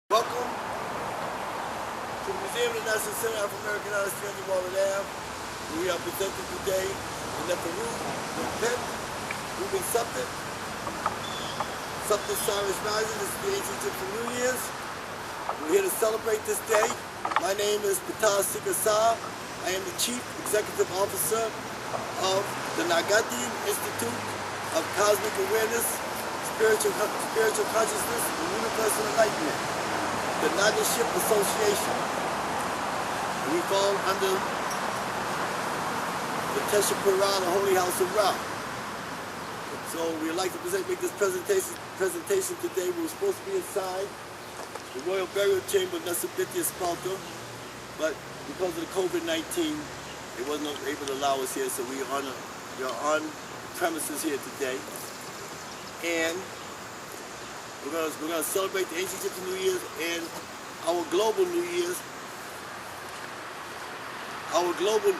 Welcome to the Museum of the National Center of American Arts, 300 Walnut Ave. We are presenting today the Neferu, the Pet, Ruben Suptet Cyrus Rising. This is the ancient Egyptian New Year's. We're here to celebrate this day. My name is Patal Sikasar. I am the Chief Executive Officer of the Nagati Institute of Cosmic Awareness, Spiritual Consciousness, and Universal Enlightenment. The Nagaship Association. We fall under the Tesha Pura, the Holy House of Ra. So we'd like to make this presentation today. We were supposed to be inside the Royal Burial Chamber of Nesabiti Espalta, but because of the COVID-19, it wasn't able to allow us here, so we are on premises here today. And we're gonna celebrate the ancient Egyptian New Year's and our global New Year's. Our global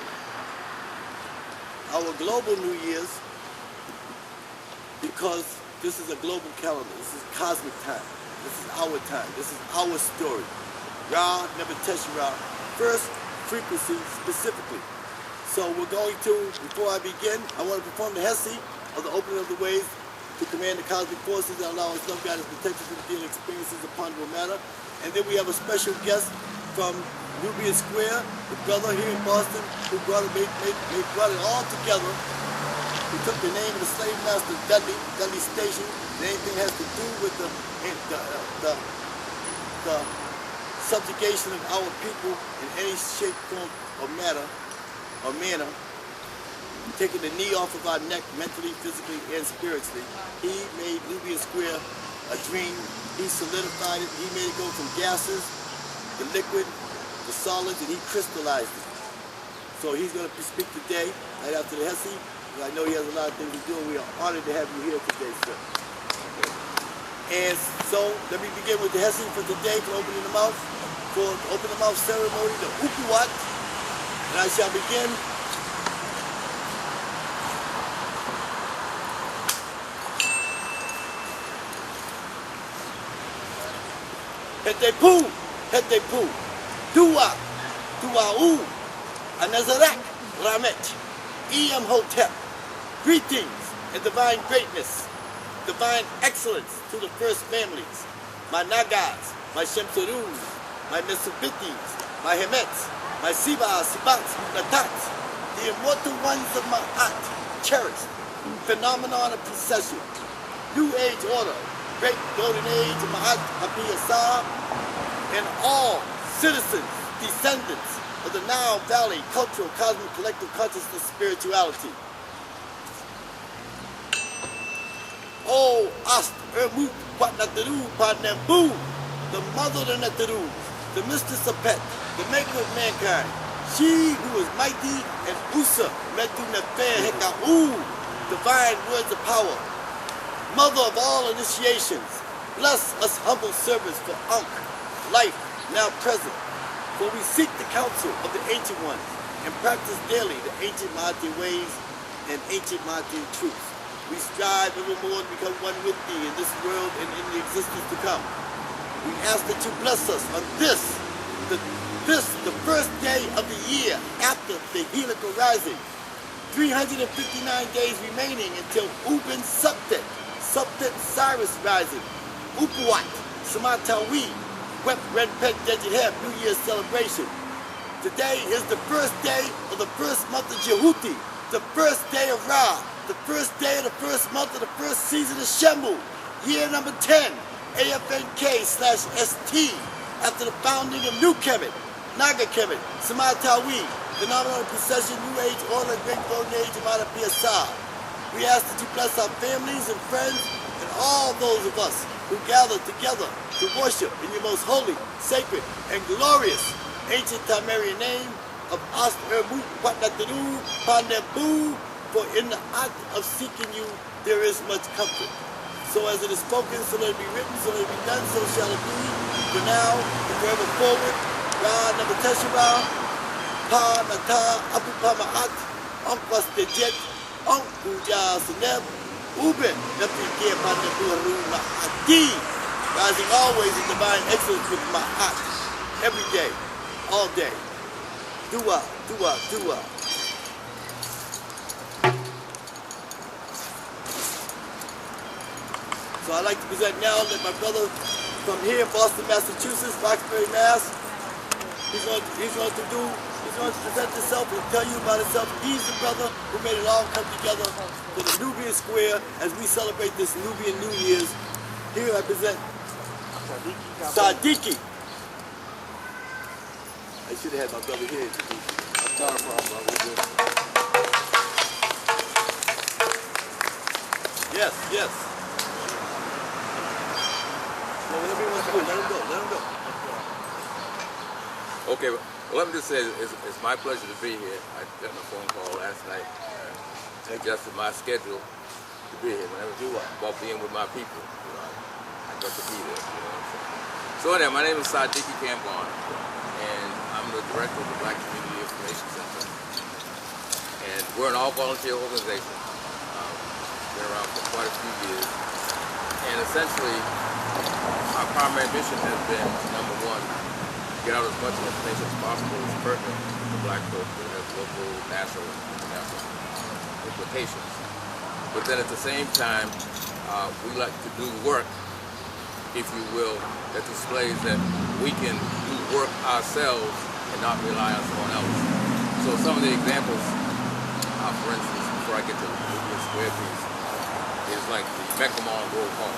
New Year's, because this is a global calendar. This is cosmic time. This is our time. This is our story. Ra, Nebuchadnezzar Ra, first frequency specifically. So we're going to, before I begin, I want to perform the Hesi of the opening of the ways to command the cosmic forces that allow us love, guidance, protection through the dealing experiences of ponderable matter. And then we have a special guest from Nubian Square, the brother here in Boston, who brought it all together. He took the name of the slave master Dudley Station, and anything has to do with the subjugation of our people in any shape, form, or manner, taking the knee off of our neck mentally, physically, and spiritually. He made Nubian Square a dream. He solidified it. He made it go from gases, the liquid, the solids, and he crystallized it. So he's going to speak today, right after the Hesi. I know he has a lot of things to do, and we are honored to have you here today, sir. And so, let me begin with the Hesi for today, for opening the mouth, for the open the mouth ceremony, the Ukuwat. And I shall begin. Hetepu, Dua, Dua'u, Anazarak, Ramet, Hotep. Greetings and divine greatness, divine excellence to the first families, my Nagas, my Shemsurus, my Mesobitis, my Hemets, my Sibas, Natats, the immortal ones of Ma'at, cherished, phenomenon of procession, New Age order, great golden age of Ma'at Abiyasar, and all citizens, descendants of the Nile Valley cultural, cosmic, collective consciousness, spirituality. Oh, Ast, Ermut, Patnataru, Patnambu, the mother of the Neterus, the mistress of Pet, the maker of mankind, she who is mighty, and Usa, Metu Nefer Heka'u, divine words of power, mother of all initiations, bless us humble servants for Ankh, life, now present, for we seek the counsel of the ancient ones, and practice daily the ancient Mahati ways and ancient Mahati truths. We strive evermore to become one with thee in this world and in the existence to come. We ask that you bless us on the first day of the year after the Heliacal rising. 359 days remaining until Uben Suptet Cyrus rising. Upuat, Samatawi, Wep Red Pet Dejiheb New Year's celebration. Today is the first day of the first month of Jehuti, the first day of Ra, the first day of the first month of the first season of Shemu, year number 10, AFNK/ST, after the founding of New Kemet, Naga Kemet, Samatawi, phenomenal procession, New Age order, great golden age of Mata Piasar. We ask that you bless our families and friends and all those of us who gather together to worship in your most holy, sacred, and glorious ancient Tamarian name of Ast Ermut Patnataru Pandabu, for in the act of seeking you there is much comfort. So as it is spoken, so let it be written, so let it be done, so shall it be. For now, and forever forward, Ra Nebuchadnezzar Ra, Pa Nata Apu Pama'at, Ankwas Dejet, Ankuja Seneb, Uben, Napikia Pandabu Haruma Adi, rising always in divine excellence with my heart, every day, all day. Dua, dua, dua. So I'd like to present now that my brother from here in Boston, Massachusetts, Roxbury, Mass. He's going to present himself and tell you about himself. He's the brother who made it all come together for the Nubian Square as we celebrate this Nubian New Year's. Here I present Sadiki. I should have had my brother here. Not a problem, brother. Yes, yes. Well, whatever you want to do, let him go, let him go. Okay, well, let me just say it's my pleasure to be here. I got my phone call last night. Adjusted my schedule to be here. Whenever I do about being with my people, you know, I got to be there. You know what I'm saying? So anyway, my name is Sadiki Kambon, and I'm the director of the Black Community Information Center. And we're an all-volunteer organization. Been around for quite a few years. And essentially, our primary mission has been, number one, get out as much information as possible that's pertinent to Black folks that has local, national, and international implications. But then at the same time, we like to do work, if you will, that displays that we can do work ourselves and not rely on someone else. So some of the examples, for instance, before I get to the Nubian Square piece, is like the Mechamon Grove Hall.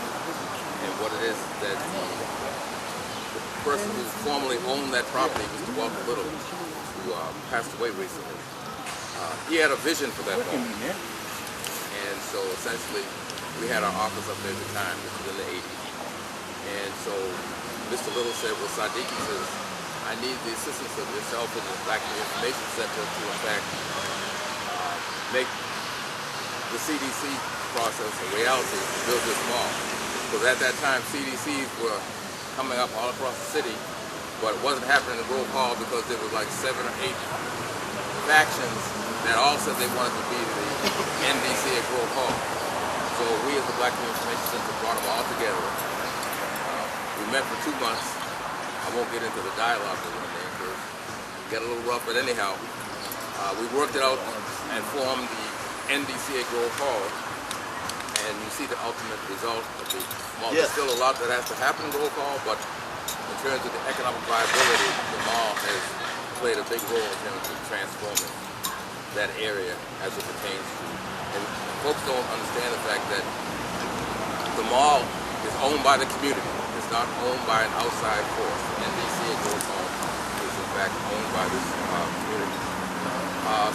And what it is that the person who formerly owned that property, Mr. Walter Little, who passed away recently, he had a vision for that home. And so essentially, we had our office up there at the time, this was in the 80s. And so Mr. Little said, well, Sadiki says, I need the assistance of yourself and the Black Information Center to, in fact, make the CDC process a reality to build this mall. Because at that time, CDCs were coming up all across the city, but it wasn't happening in Grove Hall because there was like 7 or 8 factions that all said they wanted to be the NDC at Grove Hall. So we as the Black Information Center brought them all together. We met for 2 months. I won't get into the dialogue with them because it got a little rough, but anyhow, we worked it out and formed the NDC at Grove Hall. And you see the ultimate result of the mall. Yes. There's still a lot that has to happen in Grove Hall, but in terms of the economic viability, the mall has played a big role in terms of transforming that area as it pertains to. And folks don't understand the fact that the mall is owned by the community. It's not owned by an outside force. NDC at Grove Hall is in fact owned by this community.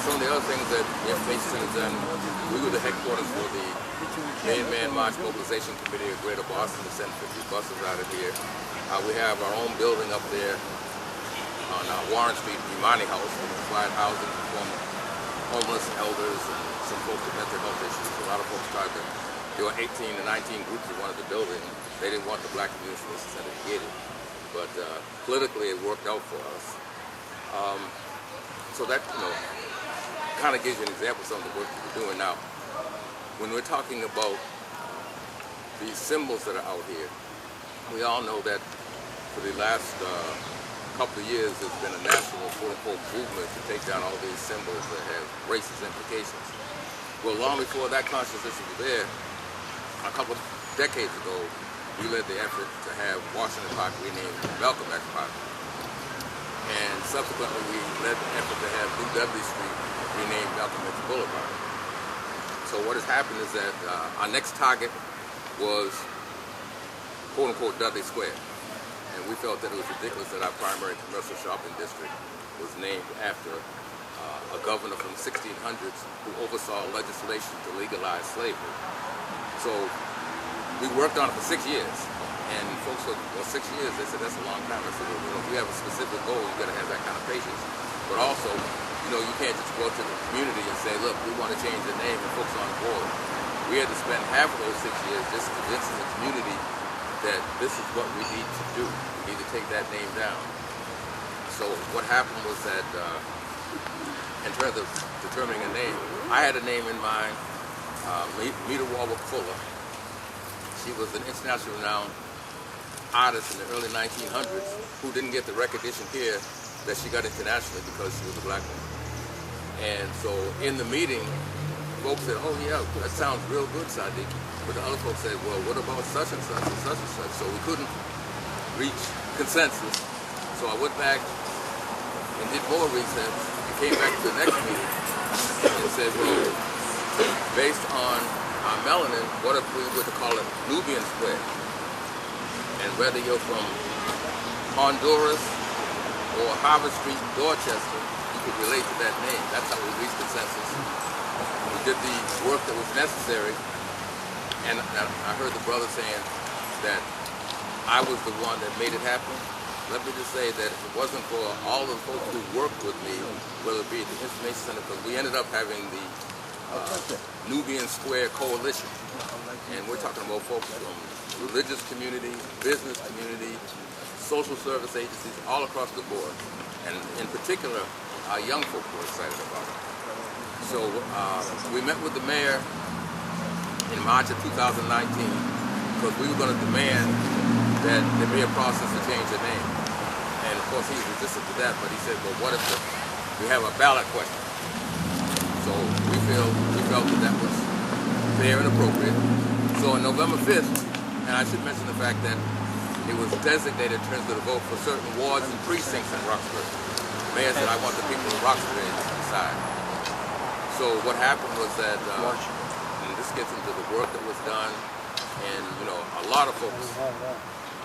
Some of the other things that the Information Center has done, we were the headquarters for the Main Man March Mobilization Committee of Greater Boston to send 50 buses out of here. We have our own building up there on Warren Street, Imani House, with provide housing for homeless elders and some folks with mental health issues. A lot of folks tried to, there were 18 to 19 groups that wanted the building. They didn't want the Black Community Information Center to get it. But politically it worked out for us. So that, you know, kind of gives you an example of some of the work that we're doing now. When we're talking about these symbols that are out here, we all know that for the last couple of years there's been a national quote-unquote movement to take down all these symbols that have racist implications. Well, long before that consciousness was there, a couple of decades ago, we led the effort to have Washington Park renamed Malcolm X Park. And subsequently we led the effort to have New Dudley Street renamed Malcolm X Boulevard. So what has happened is that our next target was quote-unquote Dudley Square. And we felt that it was ridiculous that our primary commercial shopping district was named after a governor from the 1600s who oversaw legislation to legalize slavery. So we worked on it for 6 years. And folks said, well, 6 years, they said, that's a long time. I said, well, you know, if you have a specific goal, you got to have that kind of patience. But also, you know, you can't just go to the community and say, look, we want to change the name and folks on board. We had to spend half of those 6 years just convincing the community that this is what we need to do. We need to take that name down. So what happened was that in terms of determining a name, I had a name in mind, Meta Warwick Fuller. She was an internationally renowned artist in the early 1900s who didn't get the recognition here that she got internationally because she was a black woman. And so in the meeting, folks said, oh yeah, that sounds real good, Sadiq. But the other folks said, well, what about such and such and such and such? So we couldn't reach consensus. So I went back and did more research and came back to the next meeting and said, well, based on our melanin, what if we were to call it Nubian Square? And whether you're from Honduras or Harvard Street, Dorchester, you could relate to that name. That's how we reached consensus. We did the work that was necessary, and I heard the brother saying that I was the one that made it happen. Let me just say that if it wasn't for all the folks who worked with me, whether it be at the Information Center, because we ended up having the Nubian Square Coalition, and we're talking about folks from religious community, business community, social service agencies, all across the board. And in particular, our young folk were excited about it. So we met with the mayor in March of 2019 because we were going to demand that there be a process to change the name. And of course he was resistant to that, but he said, well, what if we have a ballot question? So we felt that was fair and appropriate. So on November 5th, and I should mention the fact that it was designated in terms of the vote for certain wards and precincts in Roxbury. The mayor said, I want the people of Roxbury to decide. So what happened was that, and this gets into the work that was done, and you know, a lot of folks,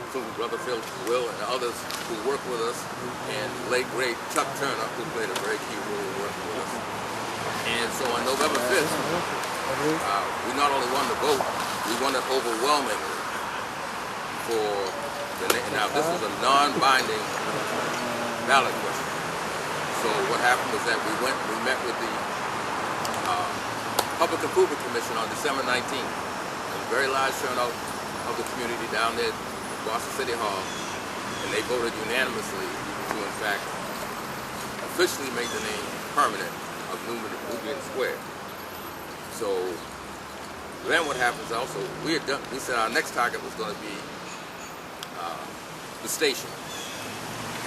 including Brother Phil Will and others who work with us, and late great Chuck Turner, who played a very key role in working with us. And so on November 5th, we not only won the vote, we won it overwhelmingly for the name. Now this was a non-binding ballot question. So what happened was that we met with the Public Improvement Commission on December 19th. A very large turnout of the community down there at Boston City Hall, and they voted unanimously to, in fact, officially make the name permanent of Nubian Square. So then what happens also, we said our next target was going to be the station.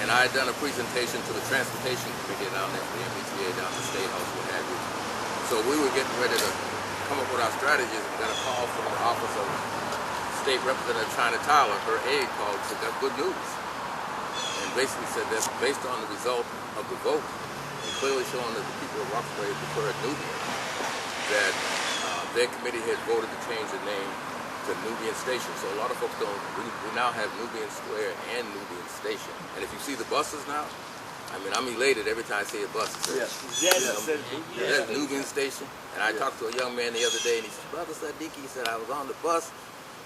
And I had done a presentation to the Transportation Committee down there, for the MBTA, down the State House, what have you. So we were getting ready to come up with our strategies, and got a call from the office of State Representative China Tyler. Her aide called and said, got good news. And basically said that based on the result of the vote, and clearly showing that the people of Roxbury preferred Nubian, that their committee had voted to change the name to Nubian Station. So a lot of folks don't, we now have Nubian Square and Nubian Station. And if you see the buses now, I mean, I'm elated every time I see a bus. Yes, Nubian Station. And I talked to a young man the other day, and he said, Brother Sadiq, he said, I was on the bus,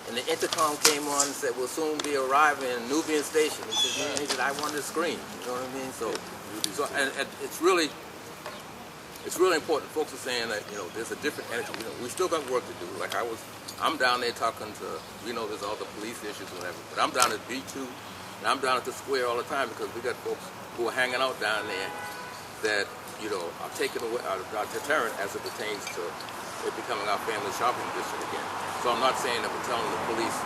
and the intercom came on and said, we'll soon be arriving in Nubian Station. He said, man, he said, I wanted to scream. You know what I mean? So and it's really important. Folks are saying that, you know, there's a different energy. You know, we still got work to do. Like I'm down there talking to, you know, there's all the police issues and whatever, but I'm down at B2, and I'm down at the square all the time because we got folks who are hanging out down there that, you know, are taking away our deterrent as it pertains to it becoming our family shopping district again. So I'm not saying that we're telling the police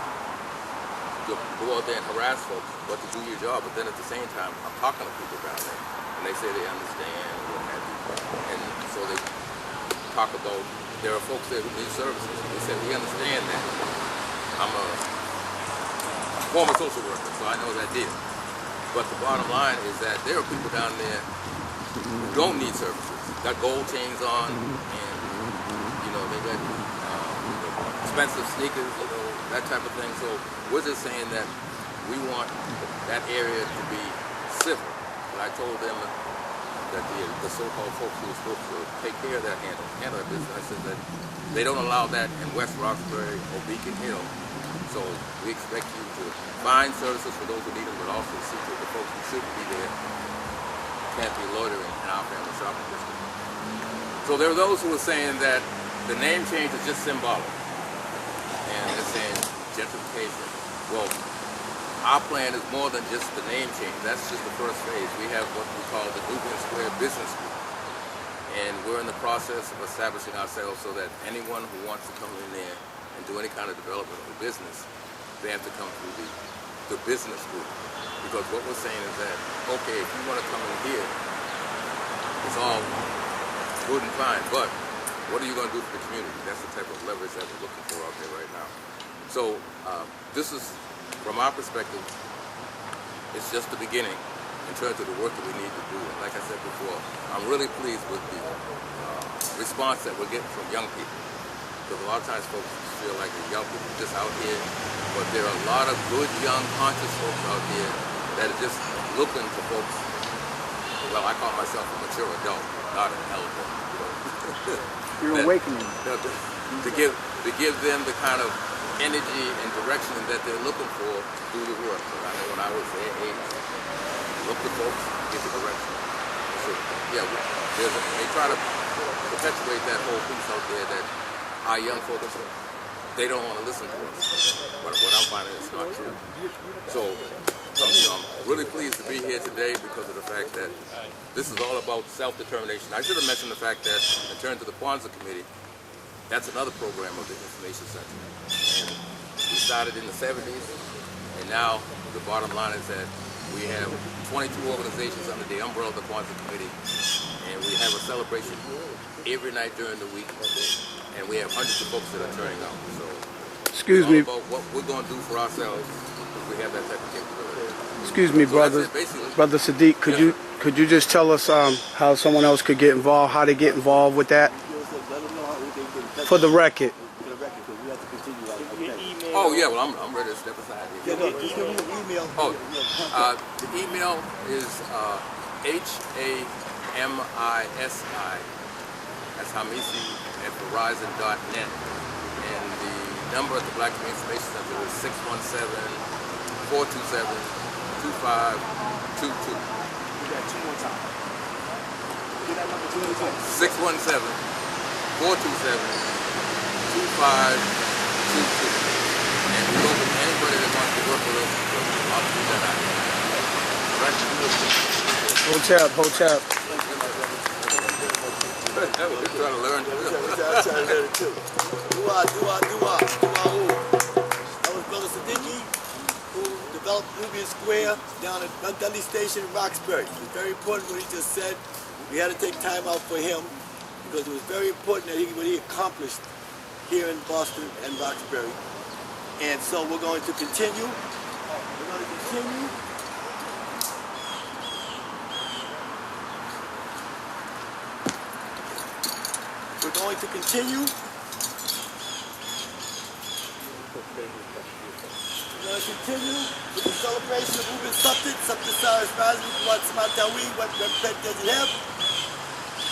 to go out there and harass folks, but to do your job. But then at the same time, I'm talking to people down there, and they say they understand and what have you. And so they talk about, there are folks there who need services. They say, we understand that. I'm a former social worker, so I know that deal. But the bottom line is that there are people down there who don't need services. Got gold chains on, and you know, they got expensive sneakers, you know, that type of thing. So we're just saying that we want that area to be civil. And I told them that the so-called folks who were supposed to take care of that handle that business, I said that they don't allow that in West Roxbury or Beacon Hill. So we expect you to find services for those who need them, but also see that the folks who shouldn't be there can't be loitering in our family shopping district. So there are those who are saying that the name change is just symbolic, and they're saying gentrification. Well, our plan is more than just the name change. That's just the first phase. We have what we call the Nubian Square Business Group, and we're in the process of establishing ourselves so that anyone who wants to come in there and do any kind of development or business, they have to come through the the business group. Because what we're saying is that, okay, if you want to come in here, it's all good and fine, but what are you going to do for the community? That's the type of leverage that we're looking for out there right now. So this is, from our perspective, it's just the beginning in terms of the work that we need to do. And like I said before, I'm really pleased with the response that we're getting from young people. Because a lot of times folks feel like the young people are just out here, but there are a lot of good, young, conscious folks out here that are just looking for folks. Well, I call myself a mature adult, not an elder. You're awakening. To give them the kind of energy and direction that they're looking for through the work. So I know when I was their age, look for folks, get the direction. So yeah, they try to perpetuate that whole piece out there that our young folks, they don't want to listen to us. But what I'm finding is not true. So I'm really pleased to be here today because of the fact that this is all about self-determination. I should have mentioned the fact that in terms of the Kwanzaa Committee, that's another program of the Information Center. And we started in the 70s, and now the bottom line is that we have 22 organizations under the umbrella of the Kwanzaa Committee, and we have a celebration every night during the week, and we have hundreds of folks that are turning out. So Excuse me. about what we're going to do for ourselves if we have that type of capability. Excuse me, So brother. Brother Sadiq, could you just tell us how someone else could get involved, how they get involved with that? For the record. Oh yeah, well I'm ready to step aside here. Yeah, no, just give me your email. Oh, the email is HAMISI, that's Hamisi at Verizon.net, and the number at the Black Community Information Center is 617-427-2522. That two more times. Get that number 2 more times. 617-427-2522. And we open to anybody that wants to work with us, I'll do that out. Right? Hold tap. We're trying to learn. I'm trying to learn it too. Dua. That was Brother Siddiqui, who developed Nubian Square down at Dundee Station in Roxbury. It was very important what he just said. We had to take time out for him because it was very important that what he accomplished here in Boston and Roxbury. And so we're going to continue. We're going to continue. We're going to continue. We're going to continue with the celebration of Moving Something Cyrus Rising, what Smatawi, what Repet does it have,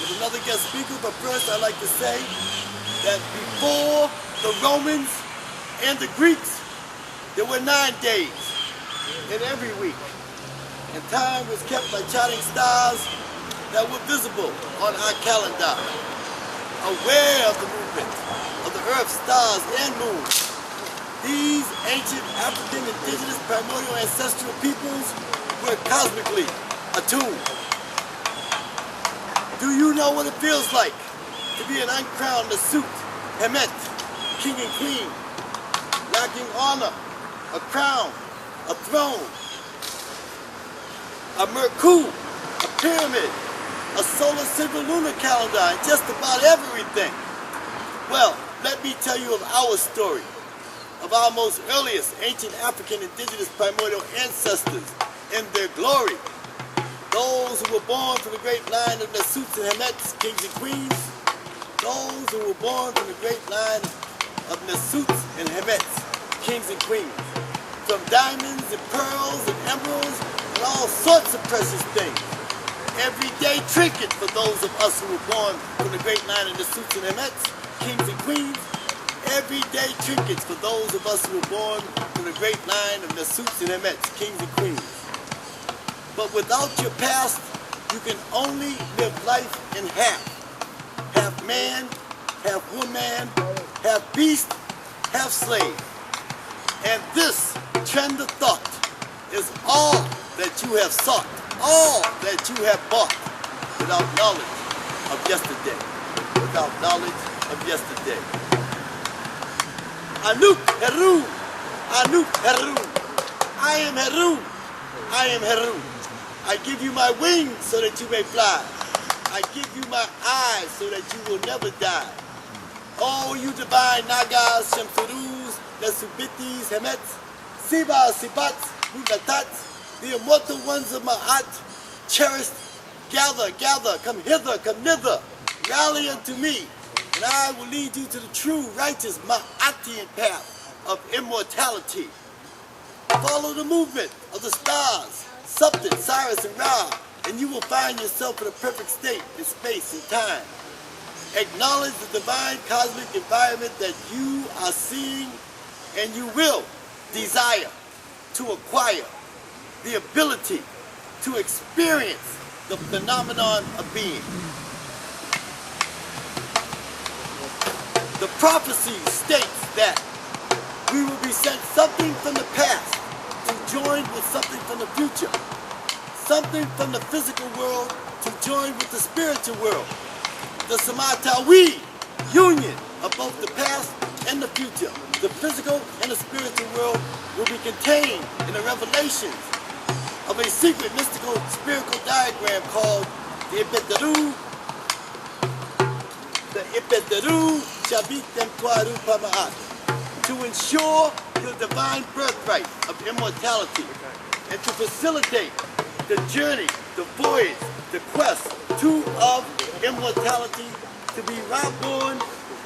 with another guest speaker. But first, I'd like to say that before the Romans and the Greeks, there were 9 days in every week, and time was kept by charting stars that were visible on our calendar. Aware of the movement of the earth, stars, and moon, these ancient African, indigenous, primordial, ancestral peoples were cosmically attuned. Do you know what it feels like to be an uncrowned Nasut, Hemet, king and queen, lacking honor, a crown, a throne, a Merku, a pyramid, a solar single lunar calendar, and just about everything? Well, let me tell you of our story, of our most earliest ancient African indigenous primordial ancestors in their glory. Those who were born from the great line of Nasuts and Hemets, kings and queens. Those who were born from the great line of Nasuts and Hemets, kings and queens. From diamonds and pearls and emeralds and all sorts of precious things. Everyday trinket for those of us who were born from the great line of Nasuts and Hemets, kings and queens. Everyday trinkets for those of us who were born from the great line of Nasuts and Hemets, kings and queens. But without your past, you can only live life in half. Half man, half woman, half beast, half slave. And this trend of thought is all that you have sought, all that you have bought, without knowledge of yesterday. Without knowledge of yesterday. Anuk Heru, Anuk Heru, I am Heru. I am Heru. I give you my wings so that you may fly. I give you my eyes so that you will never die. All you divine Nagas, Shamsurus, Nasubitis, Hemets, Sibas, Sibats, Mugatats, the immortal ones of Ma'at, cherished, gather, gather, come hither, come thither, rally unto me, and I will lead you to the true, righteous Ma'atian path of immortality. Follow the movement of the stars, Subtit, Sirius, and Ra, and you will find yourself in a perfect state in space and time. Acknowledge the divine cosmic environment that you are seeing, and you will desire to acquire the ability to experience the phenomenon of being. The prophecy states that we will be sent something from the past to join with something from the future, something from the physical world to join with the spiritual world. The Samatawi union of both the past and the future, the physical and the spiritual world, will be contained in the revelations of a secret mystical spherical diagram called the Ipeteru Shabitem Kwaru Pamaat, to ensure your divine birthright of immortality and to facilitate the journey, the voyage, the quest of immortality, to be reborn,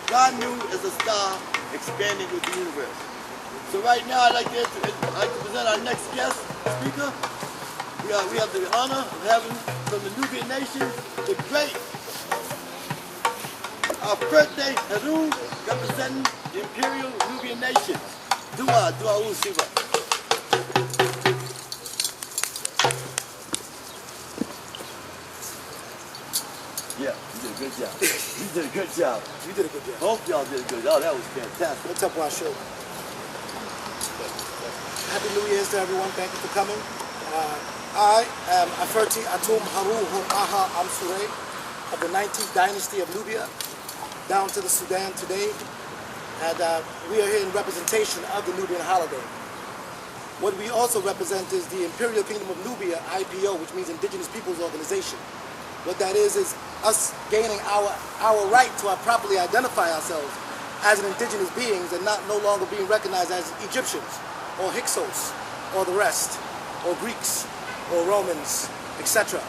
God new as a star, expanding with the universe. So right now I'd like to present our next guest speaker. We have the honor of having from the Nubian nation, the great, our birthday, Heru, representing the Imperial Nubian nation. Dua Usiba. Yeah, you did a good job. You did a good job. You did a good job. Both y'all did a good job. Oh, that was fantastic. What's up, Washo? Happy New Year's to everyone. Thank you for coming. I am Aferti Atum Haru Aha Amsure of the 19th dynasty of Nubia, down to the Sudan today. And we are here in representation of the Nubian holiday. What we also represent is the Imperial Kingdom of Nubia, IPO, which means Indigenous Peoples Organization. What that is us gaining our right to properly identify ourselves as an indigenous beings and no longer being recognized as Egyptians or Hyksos or the rest or Greeks or Romans, etc.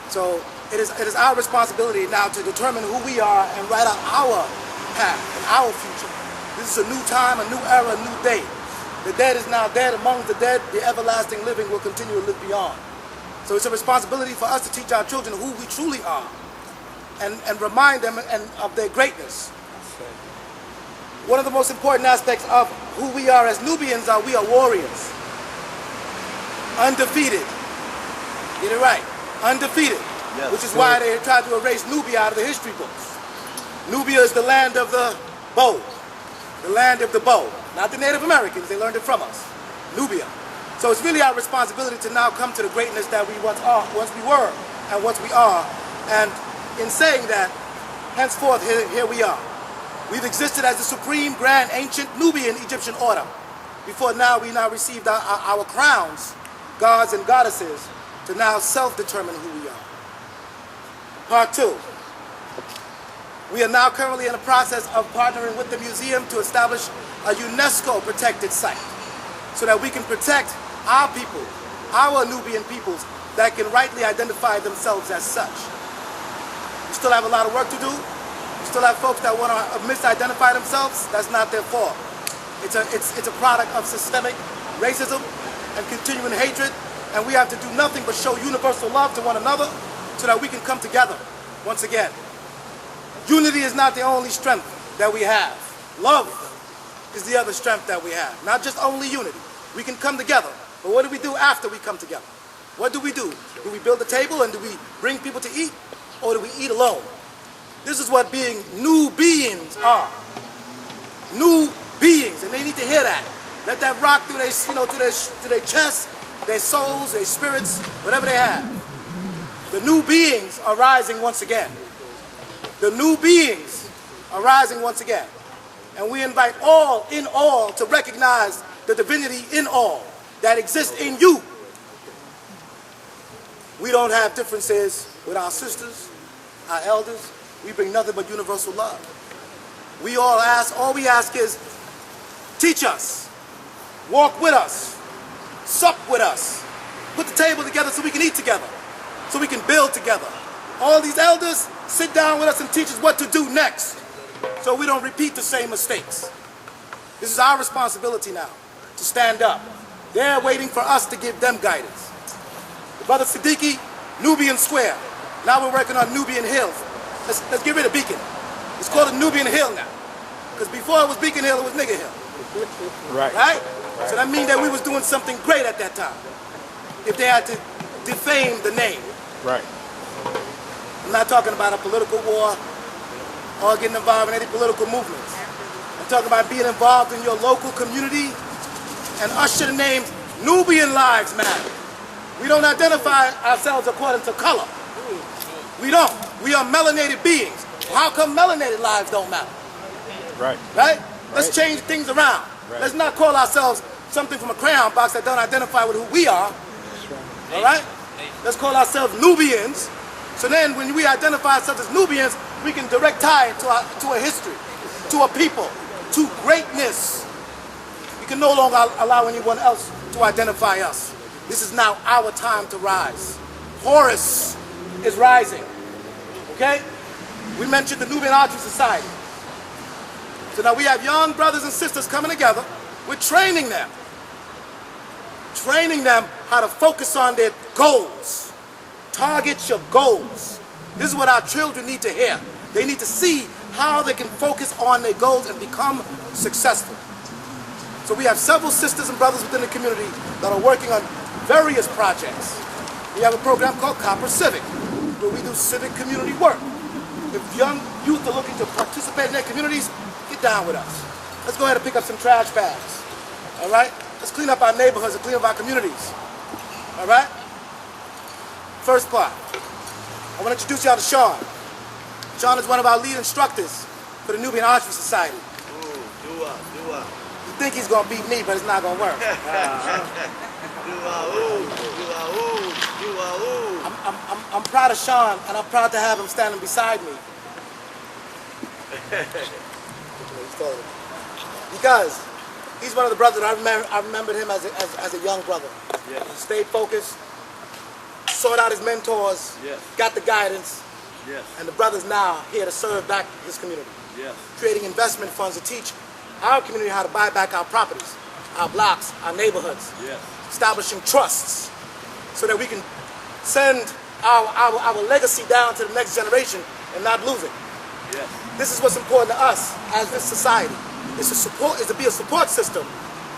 So it is our responsibility now to determine who we are and write out our path and our future. This is a new time, a new era, a new day. The dead is now dead. Among the dead, the everlasting living will continue to live beyond. So it's a responsibility for us to teach our children who we truly are and remind them of their greatness. One of the most important aspects of who we are as Nubians are we are warriors. Undefeated. Get it right. Undefeated. Yes, which is why they tried to erase Nubia out of the history books. Nubia is the land of the bow. The land of the bow. Not the Native Americans, they learned it from us. Nubia. So it's really our responsibility to now come to the greatness that we once we were, and once we are. And in saying that, henceforth, here we are. We've existed as the supreme, grand, ancient Nubian Egyptian order. Before now, we now received our crowns, gods and goddesses, to now self-determine who we are. Part 2. We are now currently in the process of partnering with the museum to establish a UNESCO protected site so that we can protect our people, our Nubian peoples that can rightly identify themselves as such. We still have a lot of work to do. We still have folks that want to misidentify themselves. That's not their fault. It's a product of systemic racism and continuing hatred, and we have to do nothing but show universal love to one another so that we can come together once again. Unity is not the only strength that we have. Love is the other strength that we have. Not just only unity. We can come together. But what do we do after we come together? What do we do? Do we build a table and do we bring people to eat? Or do we eat alone? This is what being new beings are. New beings, and they need to hear that. Let that rock through their, to their chest, their souls, their spirits, whatever they have. The new beings are rising once again. The new beings are rising once again. And we invite all in all to recognize the divinity in all that exist in you. We don't have differences with our sisters, our elders. We bring nothing but universal love. All we ask is, teach us, walk with us, sup with us, put the table together so we can eat together, so we can build together. All these elders, sit down with us and teach us what to do next, so we don't repeat the same mistakes. This is our responsibility now, to stand up. They're waiting for us to give them guidance. The brother Siddiqui, Nubian Square. Now we're working on Nubian Hill. Let's get rid of Beacon. It's called a Nubian Hill now. Because before it was Beacon Hill, it was Nigger Hill. Right. Right? So that means that we was doing something great at that time. If they had to defame the name. Right. I'm not talking about a political war or getting involved in any political movements. I'm talking about being involved in your local community and usher the name Nubian Lives Matter. We don't identify ourselves according to color. We don't. We are melanated beings. How come melanated lives don't matter? Right. Right? Let's change things around. Right. Let's not call ourselves something from a crayon box that don't identify with who we are. All right? Let's call ourselves Nubians. So then when we identify ourselves as Nubians, we can direct tie it to a history, to a people, to greatness. We can no longer allow anyone else to identify us. This is now our time to rise. Horus is rising. Okay? We mentioned the Nubian Archery Society. So now we have young brothers and sisters coming together. We're training them. Training them how to focus on their goals. Target your goals. This is what our children need to hear. They need to see how they can focus on their goals and become successful. So we have several sisters and brothers within the community that are working on various projects. We have a program called Copper Civic, where we do civic community work. If young youth are looking to participate in their communities, get down with us. Let's go ahead and pick up some trash bags. All right? Let's clean up our neighborhoods and clean up our communities. All right? First part. I want to introduce y'all to Sean. Sean is one of our lead instructors for the Nubian Archery Society. Ooh, You think he's going to beat me, but it's not going to work. I'm proud of Sean, and I'm proud to have him standing beside me. Because he's one of the brothers that I remembered him as a young brother. Yes. He stayed focused, sought out his mentors, Yes. got the guidance, Yes. and the brother's now here to serve back his community. Yes. Creating investment funds to teach our community how to buy back our properties, our blocks, our neighborhoods. Yes. Establishing trusts so that we can send our legacy down to the next generation and not lose it. Yes. This is what's important to us as this society. Is to be a support system,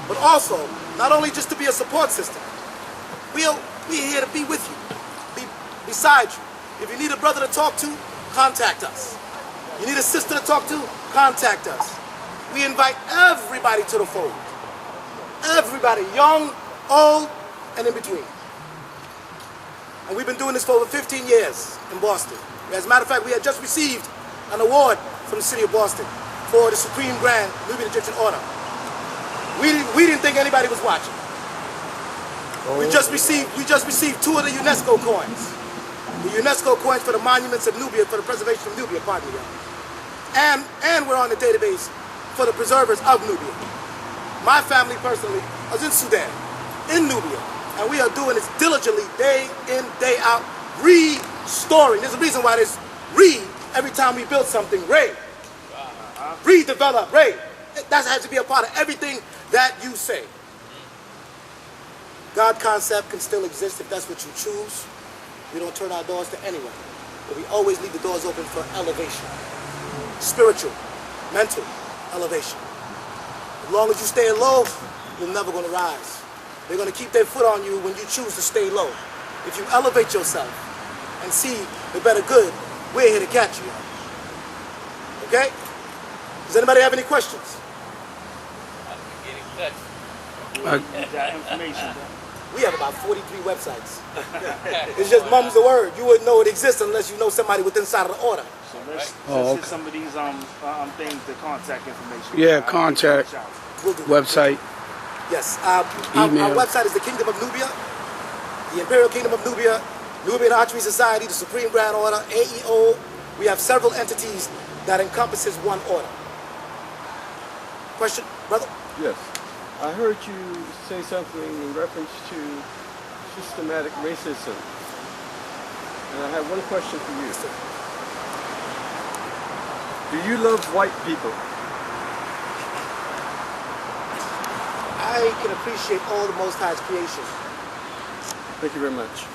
but also not only just to be a support system. We're here to be with you, be beside you. If you need a brother to talk to, contact us. You need a sister to talk to, contact us. We invite everybody to the fold. Everybody, young, old, and in between. And we've been doing this for over 15 years in Boston. As a matter of fact, we had just received an award from the city of Boston for the Supreme Grand Nubian Egyptian Order. We didn't think anybody was watching. We just received 2 of the UNESCO coins. The UNESCO coins for the monuments of Nubia, for the preservation of Nubia, pardon me, y'all. And we're on the database for the preservers of Nubia. My family personally was in Sudan, in Nubia, and we are doing this diligently, day in, day out, restoring. There's a reason why there's every time we build something, redevelop, that has to be a part of everything that you say. God concept can still exist if that's what you choose. We don't turn our doors to anyone, but we always leave the doors open for elevation. Spiritual, mental elevation. As long as you stay low, you're never going to rise. They're going to keep their foot on you when you choose to stay low. If you elevate yourself and see the better good, we're here to catch you. Okay? Does anybody have any questions? We have about 43 websites. It's just mum's the word. You wouldn't know it exists unless you know somebody within inside of the order. So let's okay. hit some of these things, the contact information. Yeah, contact, We'll do. website. Yes. Our website is the Kingdom of Nubia, the Imperial Kingdom of Nubia, Nubian Archery Society, the Supreme Grand Order, AEO. We have several entities that encompasses one order. Question, brother? Yes. I heard you say something in reference to systematic racism. And I have one question for you. Do you love white people? I can appreciate all the Most High's creation. Thank you very much.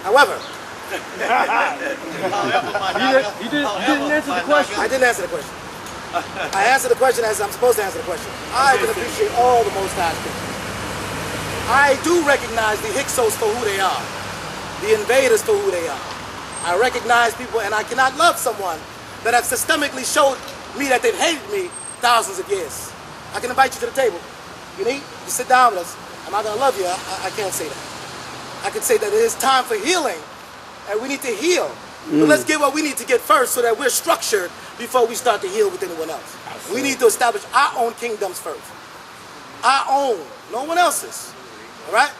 However, You didn't answer the question. I didn't answer the question. I answered the question as I'm supposed to answer the question. I can appreciate all the Most High's creation. I do recognize the Hyksos for who they are, the invaders for who they are. I recognize people, and I cannot love someone that have systemically showed me that they've hated me thousands of years. I can invite you to the table. You need, you sit down with us. Am I going to love you? I can't say that. I can say that it is time for healing, and we need to heal. But let's get what we need to get first so that we're structured before we start to heal with anyone else. We need to establish our own kingdoms first. Our own, no one else's. All right?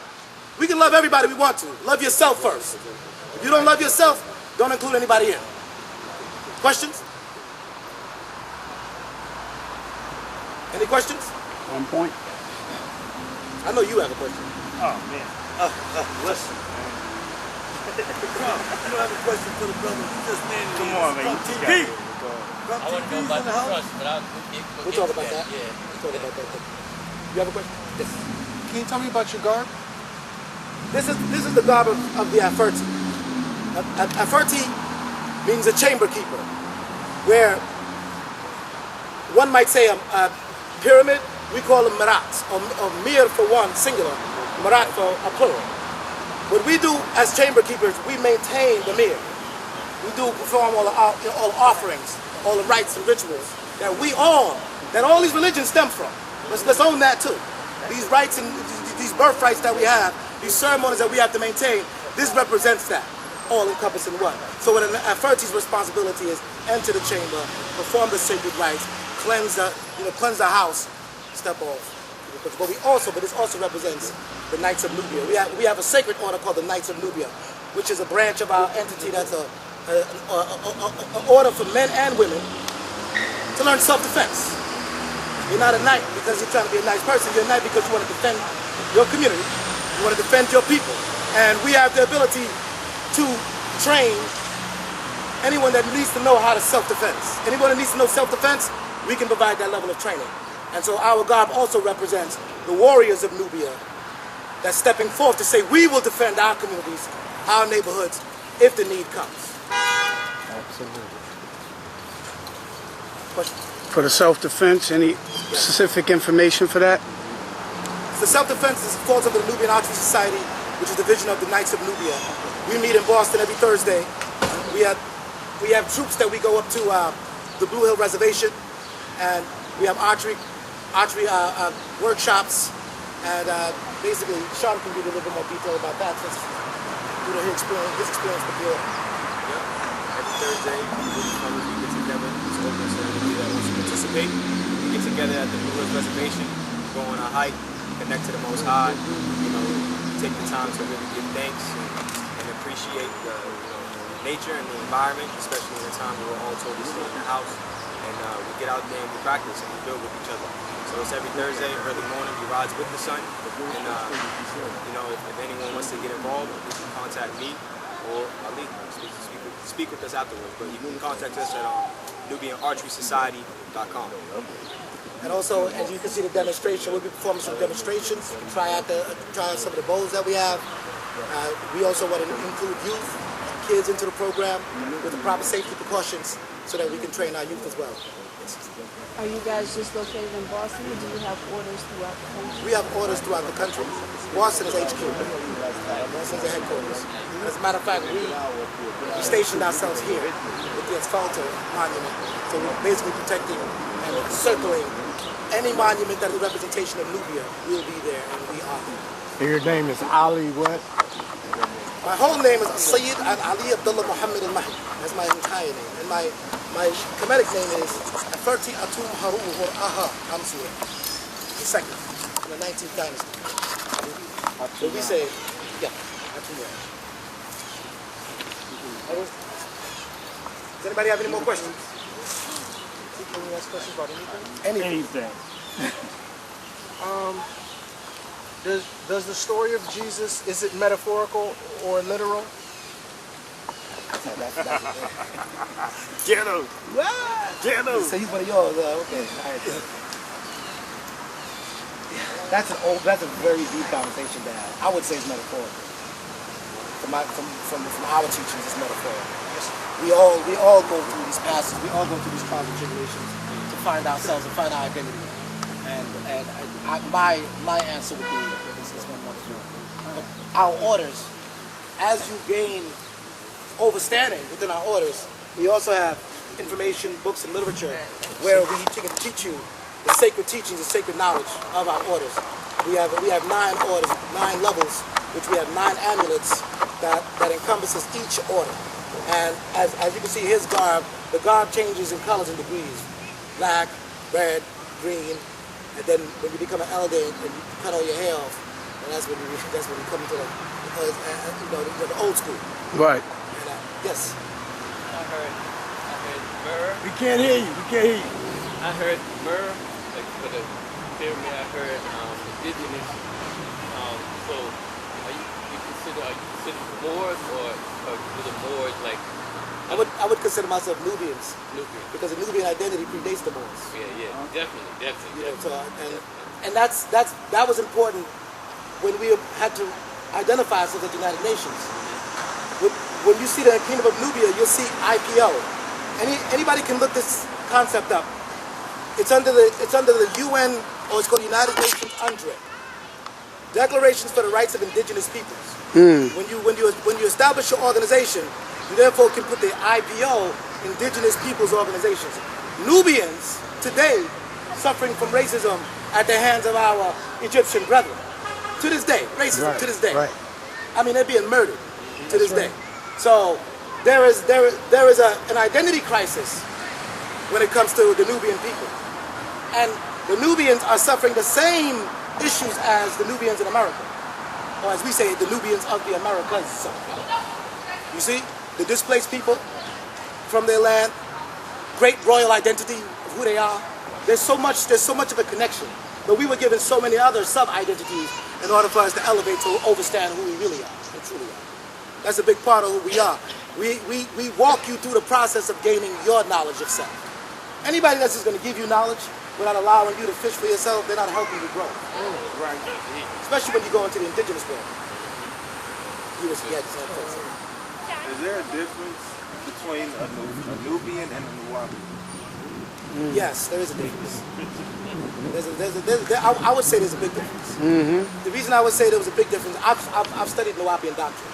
We can love everybody we want to. Love yourself first. If you don't love yourself, don't include anybody in. Questions? Any questions? On point. I know you have a question. Oh, man. Listen, man. You don't have a question for the brother. You just named Come on, man. From You TV. got it. From I want to know TV's about in the the house. trust, but We'll talk about that. Yeah. We'll talk about that. You have a question? Yes. Can you tell me about your garb? This is the garb of the Aferti. Aferti means a chamber keeper, where one might say a pyramid, we call them mirats, or mir for one, singular, marat for a plural. What we do as chamber keepers, we maintain the mir. We do perform all the offerings, all the rites and rituals that all these religions stem from. Let's own that too. These rites and these birthrights that we have, these ceremonies that we have to maintain, this represents that, all encompassing one. So what an Aferti's responsibility is, enter the chamber, perform the sacred rites, cleanse the house, step off. But this also represents the Knights of Nubia. We have a sacred order called the Knights of Nubia, which is a branch of our entity that's an order for men and women to learn self-defense. You're not a knight because you're trying to be a nice person. You're a knight because you want to defend your community. You want to defend your people. And we have the ability to train anyone that needs to know how to self-defense. Anyone that needs to know self-defense, we can provide that level of training. And so our garb also represents the warriors of Nubia that's stepping forth to say we will defend our communities, our neighborhoods, if the need comes. Absolutely. Question? For the self-defense, any specific information for that? The self-defense falls under the Nubian Archery Society, which is the division of the Knights of Nubia. We meet in Boston every Thursday. We have troops that we go up to the Blue Hill Reservation, and we have archery workshops, and basically Sean can give you a little bit more detail about that since his experience with the order. Yep. Every Thursday, we get together. It's open so anybody that wants to participate. We get together at the Blue Hill Reservation, go on a hike, connect to the Most High. Take the time to really give thanks and appreciate the nature and the environment, especially in a time where we're all told to stay in the house. And we get out there and we practice and we build with each other. So it's every Thursday, early morning, we ride with the sun. And if anyone wants to get involved, you can contact me or Ali. Speak with us afterwards. But you can contact us at NubianArcherySociety.com. And also, as you can see the demonstration, we'll be performing some demonstrations. You can try out some of the bows that we have. We also want to include youth, kids into the program with the proper safety precautions so that we can train our youth as well. Are you guys just located in Boston, or do you have orders throughout the country? We have orders throughout the country. Boston is HQ. Boston is the headquarters. As a matter of fact, we stationed ourselves here with the Asfalto monument. So we're basically protecting and circling any monument that is a representation of Nubia. We'll be there, and we are there. And your name is Ali what? My whole name is Sayyid Ali Abdullah Muhammad al-Mahdi. That's my entire name. And my Khemetic name is Aferti Atum Haru Aha Amsura. II in the 19th dynasty. So we say, yeah, Hatumraj. Does anybody have any more questions? Any last questions about anything? Anything. Does the story of Jesus, is it metaphorical or literal? Get him. Get him. So he's one of yours. Okay. All right. That's a very deep conversation to have. I would say it's metaphorical. From our teachings, it's metaphorical. We all go through these passages. We all go through these trials and tribulations to find ourselves and find our identity. My answer would be it's metaphorical. But our orders, as you gain overstanding within our orders, we also have information, books, and literature where we can teach you the sacred teachings, the sacred knowledge of our orders. We have 9 orders, 9 levels, which we have 9 amulets that encompasses each order. And as you can see, his garb, the garb changes in colors and degrees: black, red, green, and then when you become an elder and you cut all your hair off, and that's when you come into the old school. Right. And, yes. I heard myrrh. We can't hear you. We can't hear you. I heard myrrh, like for the pyramid. I heard indigenous. So are you consider Moors or do the Moors like? I would consider myself Nubians. Nubian. Because the Nubian identity predates the Moors. Yeah, definitely. You know, so, and that was important when we had to identify ourselves as the United Nations. When you see the Kingdom of Nubia, you'll see IPO. Anybody can look this concept up. It's under the UN, or it's called United Nations UNDRIP. Declarations for the Rights of Indigenous Peoples. When you establish your organization, you therefore can put the IPO, Indigenous Peoples Organizations. Nubians today suffering from racism at the hands of our Egyptian brethren. To this day, racism to this day. Right. I mean, they're being murdered to this day. So there is an identity crisis when it comes to the Nubian people. And the Nubians are suffering the same issues as the Nubians in America. Or as we say, the Nubians of the Americas. You see, the displaced people from their land, great royal identity of who they are. There's so much of a connection. But we were given so many other sub-identities in order for us to elevate to understand who we really are and truly are. That's a big part of who we are. We walk you through the process of gaining your knowledge of self. Anybody that's just going to give you knowledge without allowing you to fish for yourself, they're not helping you grow. Right. Especially when you go into the indigenous world. Is there a difference between a Nubian and a Nuwabian? Yes, there is a difference. I would say there's a big difference. The reason I would say there was a big difference, I've studied Nuwabian doctrine.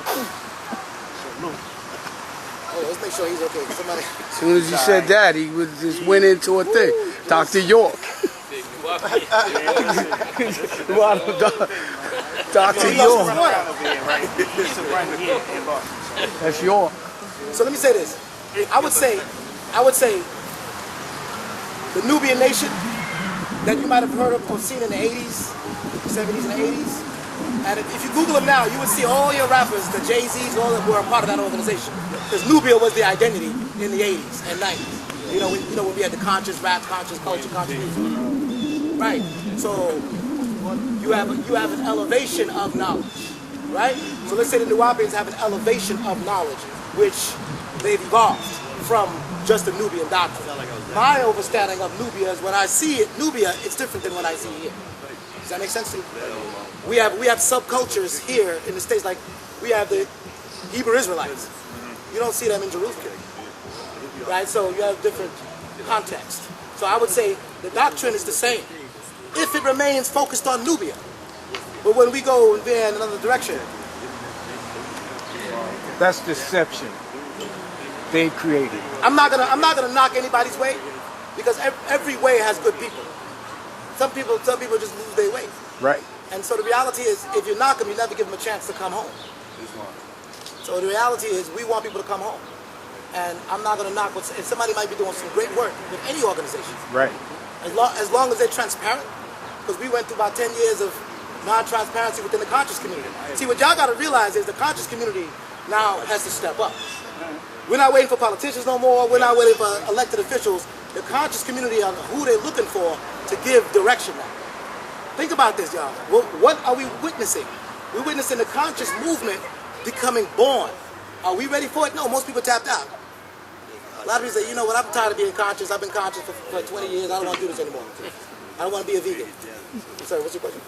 Oh, let's make sure he's okay. Somebody. As soon as you said that, he just went into a thing. Dr. York. Dr. York. That's York. So let me say this. I would say the Nubian nation that you might have heard of or seen in the 80s, 70s and 80s. And if you Google them now, you would see all your rappers, the Jay-Z's, all that were a part of that organization. Because Nubia was the identity in the 80s and 90s. You know when we had the conscious rap, conscious culture, conscious music. Right. So you have an elevation of knowledge. Right? So let's say the Nuwabians have an elevation of knowledge, which they've evolved from just the Nubian doctrine. My understanding of Nubia is when I see it, Nubia, it's different than what I see here. Does that make sense to you? We have subcultures here in the States, like we have the Hebrew Israelites. You don't see them in Jerusalem. Right? So you have different context. So I would say the doctrine is the same if it remains focused on Nubia. But when we go in another direction, That's deception. They created. I'm not gonna knock anybody's way, because every way has good people. Some people just lose their way. Right. And so the reality is, if you knock them, you never give them a chance to come home. So the reality is, we want people to come home. And I'm not gonna knock and somebody might be doing some great work with any organization. Right. As long as they're transparent, because we went through about 10 years of non-transparency within the conscious community. See, what y'all got to realize is the conscious community now has to step up. We're not waiting for politicians no more. We're not waiting for elected officials. The conscious community on who they're looking for to give direction now. Think about this, y'all. What are we witnessing? We're witnessing the conscious movement becoming born. Are we ready for it? No, most people tapped out. A lot of people say, you know what, I'm tired of being conscious. I've been conscious for 20 years. I don't want to do this anymore. I don't want to be a vegan. Sorry, what's your question?